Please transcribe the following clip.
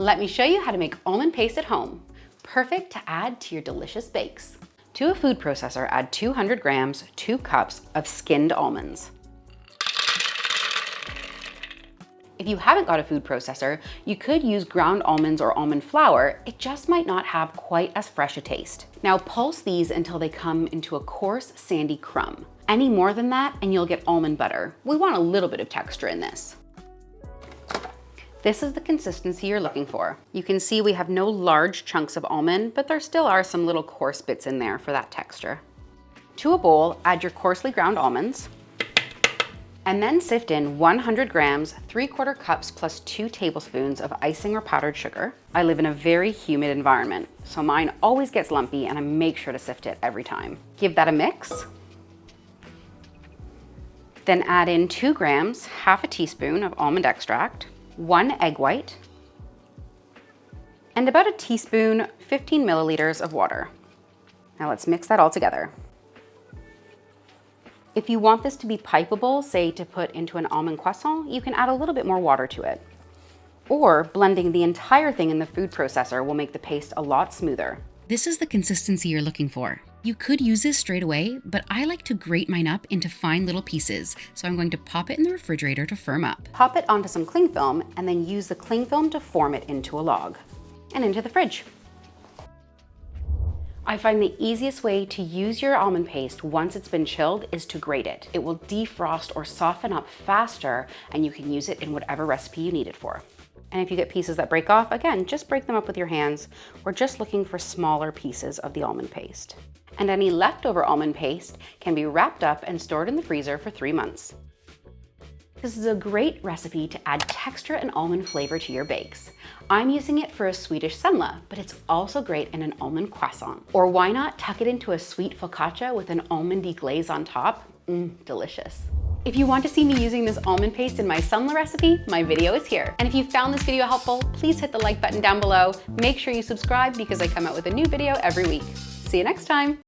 Let me show you how to make almond paste at home. Perfect to add to your delicious bakes. To a food processor, add 200 grams, 2 cups of skinned almonds. If you haven't got a food processor, you could use ground almonds or almond flour. It just might not have quite as fresh a taste. Now pulse these until they come into a coarse, sandy crumb. Any more than that and you'll get almond butter. We want a little bit of texture in this. This is the consistency you're looking for. You can see we have no large chunks of almond, but there still are some little coarse bits in there for that texture. To a bowl, add your coarsely ground almonds, and then sift in 100 grams, 3/4 cups plus 2 tablespoons of icing or powdered sugar. I live in a very humid environment, so mine always gets lumpy and I make sure to sift it every time. Give that a mix. Then add in 2 grams, half a teaspoon of almond extract, 1 egg white, and about a teaspoon, 15 milliliters of water. Now let's mix that all together. If you want this to be pipeable, say to put into an almond croissant, you can add a little bit more water to it. Or blending the entire thing in the food processor will make the paste a lot smoother. This is the consistency you're looking for. You could use this straight away, but I like to grate mine up into fine little pieces, so I'm going to pop it in the refrigerator to firm up. Pop it onto some cling film and then use the cling film to form it into a log and into the fridge. I find the easiest way to use your almond paste once it's been chilled is to grate it. It will defrost or soften up faster and you can use it in whatever recipe you need it for. And if you get pieces that break off, again, just break them up with your hands. We're just looking for smaller pieces of the almond paste. And any leftover almond paste can be wrapped up and stored in the freezer for 3 months. This is a great recipe to add texture and almond flavor to your bakes. I'm using it for a Swedish semla, but it's also great in an almond croissant. Or why not tuck it into a sweet focaccia with an almondy glaze on top? Delicious. If you want to see me using this almond paste in my semla recipe, my video is here. And if you found this video helpful, please hit the like button down below. Make sure you subscribe because I come out with a new video every week. See you next time.